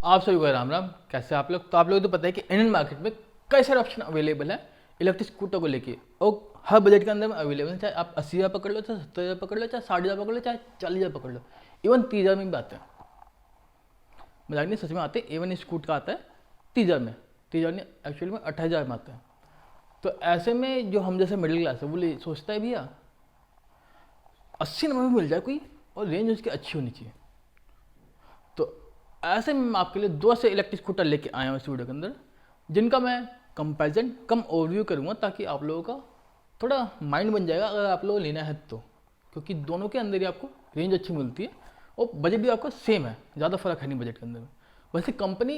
आप सभी को राम राम। कैसे आप लोग? तो आप लोगों को तो पता है कि इंडियन मार्केट में कई सारे ऑप्शन अवेलेबल है इलेक्ट्रिक स्कूटर को लेके, और हर बजट के अंदर में अवेलेबल है। चाहे आप 80,000 पकड़ लो, चाहे 70,000 पकड़ लो, चाहे 60,000 पकड़ लो, चाहे 40,000 पकड़ लो, इवन 30,000 में भी आते हैं। मजाक नहीं, सच में आते हैं। इवन स्कूट का आता है 30,000 में, 30,000 नहीं एक्चुअली में 28,000 में आता है। तो ऐसे में जो हम जैसे मिडिल क्लास है वो सोचता है भैया 80 नंबर में मिल जाए कोई, और रेंज उसकी अच्छी होनी चाहिए। तो ऐसे में मैं आपके लिए दो ऐसे इलेक्ट्रिक स्कूटर लेके आया हूँ इस वीडियो के अंदर, जिनका मैं कंपैरिजन कम ओवरव्यू करूँगा, ताकि आप लोगों का थोड़ा माइंड बन जाएगा अगर आप लोगों को लेना है तो। क्योंकि दोनों के अंदर ही आपको रेंज अच्छी मिलती है और बजट भी आपका सेम है, ज़्यादा फर्क है नहीं बजट के अंदर में। वैसे कंपनी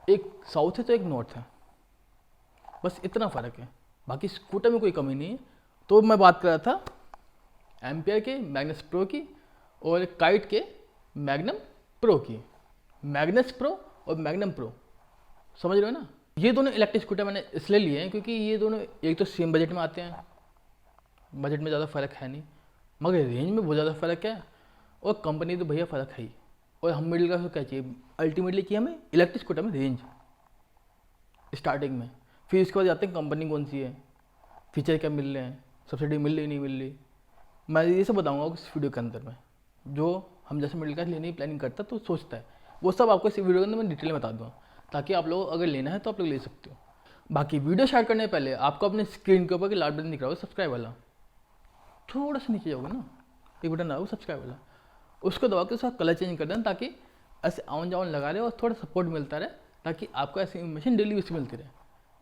एक साउथ है तो एक नॉर्थ है, बस इतना फ़र्क है, बाकी स्कूटर में कोई कमी नहीं है। तो मैं बात कर रहा था एम्पियर के मैग्नस प्रो की और काइट के मैग्नम प्रो की। मैग्नस प्रो और मैग्नम प्रो, समझ रहे हो ना? ये दोनों इलेक्ट्रिक स्कूटर मैंने इसलिए लिए हैं क्योंकि ये दोनों एक तो सेम बजट में आते हैं, बजट में ज़्यादा फ़र्क है नहीं, मगर रेंज में बहुत ज़्यादा फ़र्क है, और कंपनी तो भैया फ़र्क है ही। और हम मिडिल क्लास को क्या चाहिए? अल्टीमेटली चाहिए हमें इलेक्ट्रिक स्कूटर में रेंज स्टार्टिंग में, फिर इसके बाद जाते हैं कंपनी कौन सी है, फीचर क्या मिल रहे हैं, सब्सिडी मिल रही नहीं मिल रही। मैं ये सब बताऊंगा इस वीडियो के अंदर में, जो हम जैसे मिडिल क्लास लेने की प्लानिंग करता तो सोचता है, वो सब आपको इस वीडियो के अंदर मैं डिटेल में बता दूँगा, ताकि आप लोग अगर लेना है तो आप लोग ले सकते हो। बाकी वीडियो स्टार्ट करने से पहले आपको अपने स्क्रीन के ऊपर लाल बटन दिख रहा होगा सब्सक्राइब वाला, थोड़ा सा नीचे जाओगे ना, एक बटन आएगा सब्सक्राइब वाला, उसको दबा के उसका कलर चेंज कर देना, ताकि ऐसे आउन जाउन लगा रहे और थोड़ा सपोर्ट मिलता रहे, ताकि आपको ऐसी इन्फॉर्मेशन डेली उससे मिलती रहे।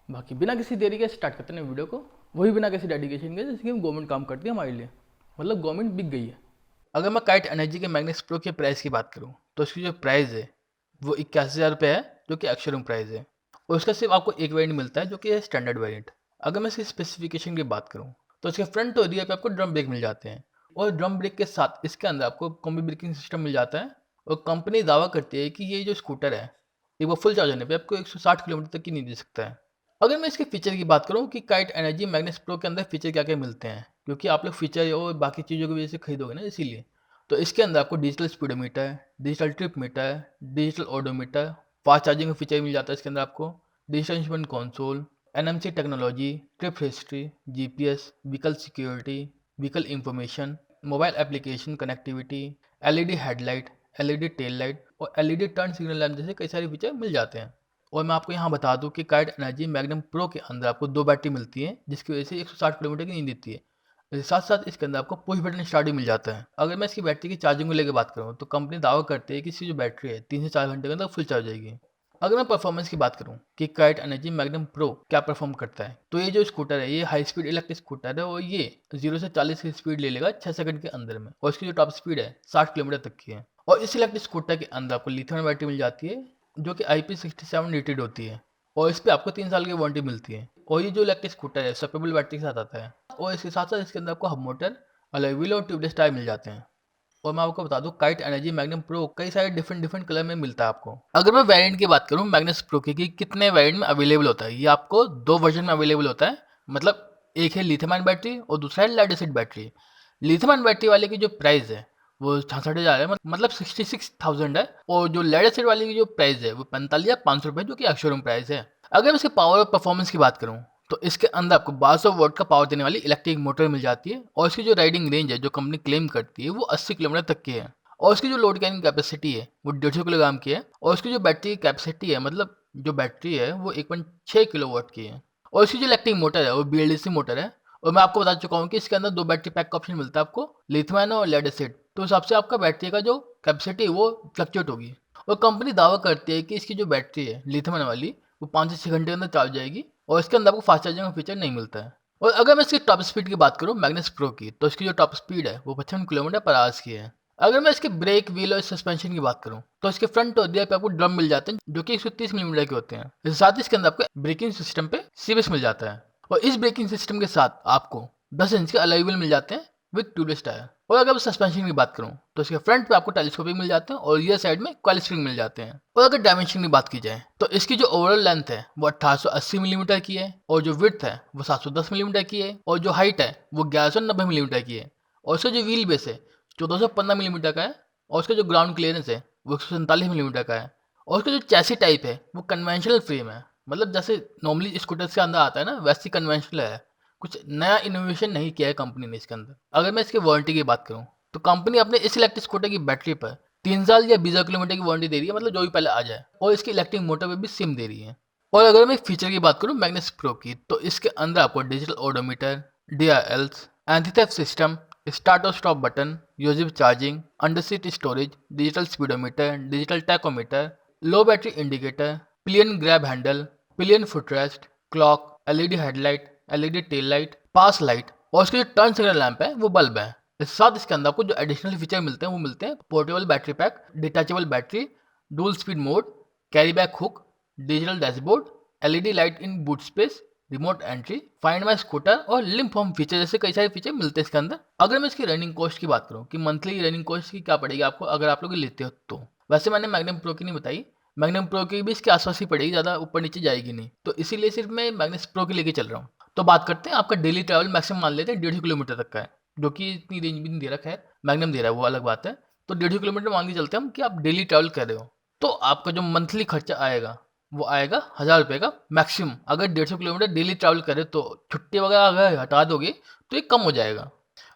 बाकी बिना किसी देरी के स्टार्ट करते हैं वीडियो को, वही बिना किसी डेडिकेशन के, जैसे कि गवर्नमेंट काम करती है हमारे लिए, मतलब गवर्नमेंट बिक गई है। अगर मैं काइट एनर्जी के मैग्नेस प्रो के प्राइस की बात करूँ तो उसकी जो प्राइस है वो 81,000 रुपये है, जो कि एक्स शोरूम प्राइस है। और उसका सिर्फ आपको एक वेरिएंट मिलता है जो कि है स्टैंडर्ड वेरिएंट। अगर मैं इसकी स्पेसिफिकेशन की बात करूँ तो इसके फ्रंट और रियर पे आपको ड्रम ब्रेक मिल जाते हैं, और ड्रम ब्रेक के साथ इसके अंदर आपको कॉम्बी ब्रेकिंग सिस्टम मिल जाता है। और कंपनी दावा करती है कि ये जो स्कूटर है एक बार फुल चार्ज होने पर आपको 160 किलोमीटर तक की नहीं दे सकता है। अगर मैं इसके फीचर की बात करूँ कि काइट एनर्जी मैग्नेस प्रो के अंदर फीचर क्या क्या मिलते हैं, क्योंकि आप लोग फीचर और बाकी चीज़ों की वजह से खरीदोगे ना, इसीलिए। तो इसके अंदर आपको digital speedometer, digital trip meter, digital odometer, fast charging का फीचर मिल जाता है इसके अंदर आपको, digital instrument console, NMC technology, trip history, GPS, vehicle security, vehicle information, mobile application connectivity, LED headlight, LED tail light और एलईडी टर्न सिग्नल लैम्प जैसे कई सारे फीचर मिल जाते हैं। और मैं आपको यहाँ बता दूँ कि काइट एनर्जी मैग्नम प्रो के अंदर आपको 2 बैटरी मिलती है, जिसकी वजह से 160 किलोमीटर की नींद देती है। इसके साथ साथ इसके अंदर आपको पुश बटन स्टार्ट भी मिल जाता है। अगर मैं इसकी बैटरी की चार्जिंग को लेकर बात करूँ तो कंपनी दावा करती है कि इसकी जो बैटरी है 3 से 4 घंटे के अंदर फुल चार्ज हो जाएगी। अगर मैं परफॉर्मेंस की बात करूँ कि काइट एनर्जी मैग्नम प्रो क्या परफॉर्म करता है, तो ये जो स्कूटर है ये हाई स्पीड इलेक्ट्रिक स्कूटर है, और ये 0 से 40 की स्पीड ले लेगा 6 सेकंड के अंदर में, और इसकी जो टॉप स्पीड है 60 किलोमीटर तक की है। और इस इलेक्ट्रिक स्कूटर के अंदर आपको लिथियम बैटरी मिल जाती है, जो कि IP67 रेटेड होती है, और इस पे आपको 3 साल की वारंटी मिलती है। और ये जो इलेक्ट्रिक स्कूटर है स्वैपेबल बैटरी के साथ आता है, और इसके साथ साथ इसके अंदर आपको हब मोटर, अलॉय व्हील और ट्यूबलेस टायर मिल जाते हैं। और मैं आपको बता दूं काइट एनर्जी मैग्नम प्रो कई सारे डिफरेंट डिफरेंट कलर में मिलता है आपको। अगर मैं वेरिएंट की बात करूं मैग्नस प्रो की कि कितने वेरिएंट में अवेलेबल होता है, ये आपको 2 वर्जन में अवेलेबल होता है। मतलब एक है लिथियम आयन बैटरी और दूसरा है lead acid battery. Lithium ion battery वाले की जो प्राइस है वो 66,000 है, मतलब 66,000 है, और जो लेड एसिड वाले की जो प्राइस है वो 45,500 रुपये, जो कि एक्स-शोरूम प्राइस है। अगर मैं इसके पावर और परफॉर्मेंस की बात करूं तो इसके अंदर आपको 1200 वॉट का पावर देने वाली इलेक्ट्रिक मोटर मिल जाती है, और इसकी जो राइडिंग रेंज है जो कंपनी क्लेम करती है वो 80 किलोमीटर तक की है। और इसकी जो लोड कैरिंग कैपेसिटी है वो 150 किलोग्राम की है, और इसकी जो बैटरी की कैपेसिटी है, मतलब जो बैटरी है वो 1.6 किलोवाट की है। और इसकी जो इलेक्ट्रिक मोटर है वो BLDC मोटर है। और मैं आपको बता चुका हूँ कि इसके अंदर 2 बैटरी पैक का ऑप्शन मिलता है आपको, लिथियम आयन और लेड एसिड। तो उस हिसाब से आपका बैटरी का जो कैपेसिटी है वो फ्लक्चुएट होगी। और कंपनी दावा करती है कि इसकी जो बैटरी है लिथियम आयन वाली वो 5 से 6 घंटे के अंदर चार्ज हो जाएगी, और इसके अंदर आपको फास्ट चार्जिंग का फीचर नहीं मिलता है। और अगर मैं इसकी टॉप स्पीड की बात करूँ मैग्नस प्रो की, तो इसकी जो टॉप स्पीड है वो 55 किलोमीटर पर आवर्स की है। अगर मैं इसके ब्रेक व्हील और सस्पेंशन की बात करूं तो इसके फ्रंट और रियर पे आपको ड्रम मिल जाते हैं, जो कि 130 मिलीमीटर के होते हैं। इसके साथ ही इसके अंदर आपको ब्रेकिंग सिस्टम पे CBS मिल जाता है, और इस ब्रेकिंग सिस्टम के साथ आपको 10 इंच के अलॉय व्हील मिल जाते हैं विद ट्यूबलेस टायर। और अगर मैं सस्पेंशन की बात करूं तो इसके फ्रंट पे आपको टेलीस्कोपिक मिल जाते हैं, और रियर साइड में कॉइल स्प्रिंग मिल जाते हैं। और अगर डायमेंशन की बात की जाए तो इसकी जो ओवरऑल लेंथ है वो 1880 मिलीमीटर की है, और जो विड्थ है वो 710 मिलीमीटर की है, और जो हाइट है वो 1190 मिलीमीटर की है। और इसका जो व्हील बेस है 1415 मिलीमीटर का है, और उसका जो ग्राउंड क्लियरेंस है वो 147 मिलीमीटर का है। और उसका जो चैसी टाइप है वो कन्वेंशनल फ्रेम है, मतलब जैसे नॉर्मली स्कूटर्स के अंदर आता है ना वैसी कन्वेंशनल है, कुछ नया इनोवेशन नहीं किया है कंपनी ने इसके अंदर। अगर मैं इसके वारंटी की बात करूँ तो कंपनी अपने इस इलेक्ट्रिक स्कूटर की बैटरी पर 3 साल या 20,000 किलोमीटर की वारंटी दे रही है, मतलब जो भी पहले आ जाए, और इसकी इलेक्ट्रिक मोटर पे भी सिम दे रही है। और अगर मैं फीचर की बात करूँ मैग्नेस प्रो की, तो इसके अंदर आपको digital odometer, DRLs, anti theft system, start और stop button, USB charging, under seat storage, digital speedometer, digital tachometer, low battery indicator, pillion grab handle, pillion footrest, clock, LED headlight, LED tail light, pass light, और इसके जो turn signal lamp है वो bulb है। इस साथ इसके अंदर आपको जो एडिशनल फीचर मिलते हैं वो मिलते हैं portable battery pack, detachable battery, dual speed mode, carry bag hook, digital dashboard, LED light in boot space, remote entry, find my scooter और लिंक होम फीचर जैसे कई सारे फीचर मिलते हैं इसके अंदर। अगर मैं इसकी रनिंग कॉस्ट की बात करूँ कि मंथली रनिंग कॉस्ट की क्या पड़ेगी आपको अगर आप लोग लेते हो, तो वैसे मैंने मैग्नम प्रो की नहीं बताई, मैग्नम प्रो की भी इसके आसपास ही पड़ेगी, ज़्यादा ऊपर नीचे जाएगी नहीं, तो इसीलिए सिर्फ मैं मैग्नस प्रो की लेके चल रहा हूँ। तो बात करते हैं आपका डेली ट्रैवल मैक्सिमम मान लेते हैं 150 किलोमीटर तक का है, जो कि इतनी रेंज भी नहीं दे रखा है, मैग्नम दे रहा है वो अलग बात है। तो 150 किलोमीटर मान के चलते हैं हम कि आप डेली ट्रैवल कर रहे हो, तो आपका जो मंथली खर्चा आएगा वो आएगा 1,000 रुपये का मैक्सिमम। अगर 150 किलोमीटर डेली ट्रैवल करें तो छुट्टी वगैरह अगर हटा दोगे तो ये कम हो जाएगा।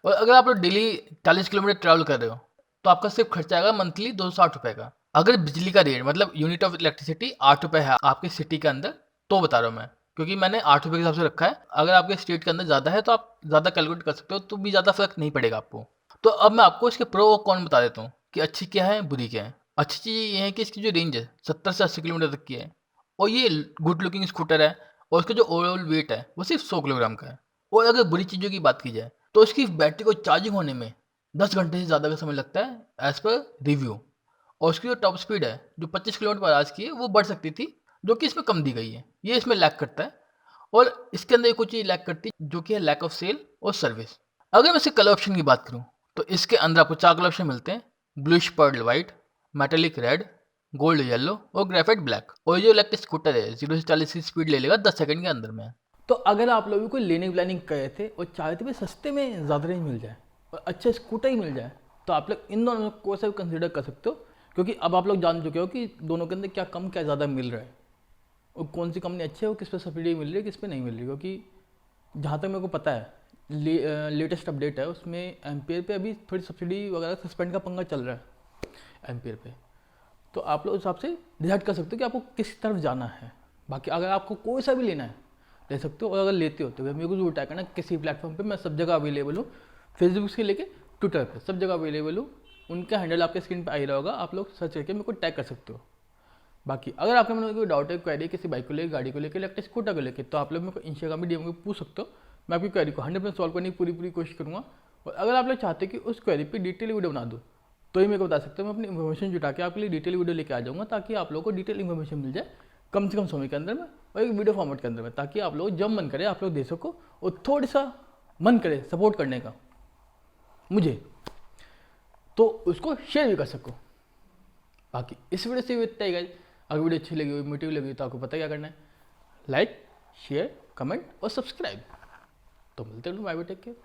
और अगर आप लोग डेली 40 किलोमीटर ट्रैवल कर रहे हो तो आपका सिर्फ खर्चा आएगा मंथली 260 रुपये का। अगर बिजली का रेट मतलब यूनिट ऑफ इलेक्ट्रिसिटी 8 रुपये है आपके सिटी के अंदर, तो बता रहा हूँ मैं, क्योंकि मैंने 8 रुपये के हिसाब से रखा है। अगर आपके स्टेट के अंदर ज़्यादा है तो आप ज़्यादा कैलकुलेट कर सकते हो, तो भी ज़्यादा फर्क नहीं पड़ेगा आपको। तो अब मैं आपको इसके प्रो और कॉन बता देता हूँ कि अच्छी क्या है बुरी क्या है। अच्छी चीज़ ये है कि इसकी जो रेंज है 70 से 80 किलोमीटर तक की है, और ये गुड लुकिंग स्कूटर है, और उसका जो ओवरऑल वेट है वो सिर्फ 100 किलोग्राम का है। और अगर बुरी चीज़ों की बात की जाए तो इसकी बैटरी को चार्जिंग होने में 10 घंटे से ज़्यादा का समय लगता है एज़ पर रिव्यू। और उसकी जो टॉप स्पीड है जो 25 किलोमीटर पर आवर्स की है वो बढ़ सकती थी, जो कि इसमें कम दी गई है, ये इसमें लैक करता है। और इसके अंदर एक कुछ चीज़ लैक करती है जो कि है लैक ऑफ सेल और सर्विस। अगर मैं इसके कलर ऑप्शन की बात करूँ तो इसके अंदर आपको 4 कलर ऑप्शन मिलते हैं: bluish pearl white, metallic red, gold yellow और ग्रेफाइट ब्लैक। और ये जो इलेक्ट्रिक स्कूटर है 0 से 40 की स्पीड ले लेगा 10 सेकंड के अंदर में। तो अगर आप लोगों को लेने की प्लानिंग कर रहे थे और चाहते थे सस्ते में ज़्यादा रेंज मिल जाए और अच्छा स्कूटर ही मिल जाए, तो आप लोग इन दोनों को से कंसिडर कर सकते हो, क्योंकि अब आप लोग जान चुके हो कि दोनों के अंदर क्या कम क्या ज़्यादा मिल रहा है और कौन सी कंपनी अच्छी है और किस पे सब्सिडी मिल रही है किस पे नहीं मिल रही। क्योंकि जहाँ तक मेरे को पता है लेटेस्ट अपडेट है उसमें एम्पियर पे अभी थोड़ी सब्सिडी वगैरह सस्पेंड का पंगा चल रहा है एम्पियर पे। तो आप लोग उस हिसाब से डिसाइड कर सकते हो कि आपको किस तरफ जाना है। बाकी अगर आपको कोई सा भी लेना है ले सकते हो, और अगर लेते हो तो मेरे को जरूर टैग करना किसी प्लेटफॉर्म पे, मैं सब जगह अवेलेबल हूँ, फेसबुक से लेके ट्विटर पे सब जगह अवेलेबल हूँ। उनका हैंडल आपके स्क्रीन पे आ ही रहा होगा, आप लोग सर्च करके मेरे को टैग कर सकते हो। बाकी अगर आपके मन में कोई डाउट है क्वेरी किसी बाइक को लेकर, गाड़ी को लेकर, इलेक्ट्रिक स्कूटर को लेकर, तो आप लोग मेरे को इंस्टाग्राम में DM में पूछ सकते हो। मैं आपकी क्वेरी को 100% सॉल्व करने की पूरी कोशिश करूँगा। और अगर आप लोग चाहते हैं कि उस क्वेरी पे डिटेल वीडियो बना दूँ तो ही मेरे को बता सकते हो, मैं अपनी इन्फॉर्मेशन जुटा के आपके लिए डिटेल वीडियो लेके आ जाऊँगा, ताकि आप लोगों को डिटेल इन्फॉर्मेशन मिल जाए कम से कम समय के अंदर में और एक वीडियो फॉर्मेट के अंदर में, ताकि आप लोग जब मन करे आप लोग दे सको और थोड़ा सा मन करे सपोर्ट करने का मुझे, तो उसको शेयर भी कर सको। बाकी इस वीडियो से इतना ही गाइस। अगर वीडियो अच्छी लगी हुई मोटिव लगी तो आपको पता क्या करना है, लाइक शेयर कमेंट और सब्सक्राइब। तो मिलते हैं, बाय बाय, टेक केयर।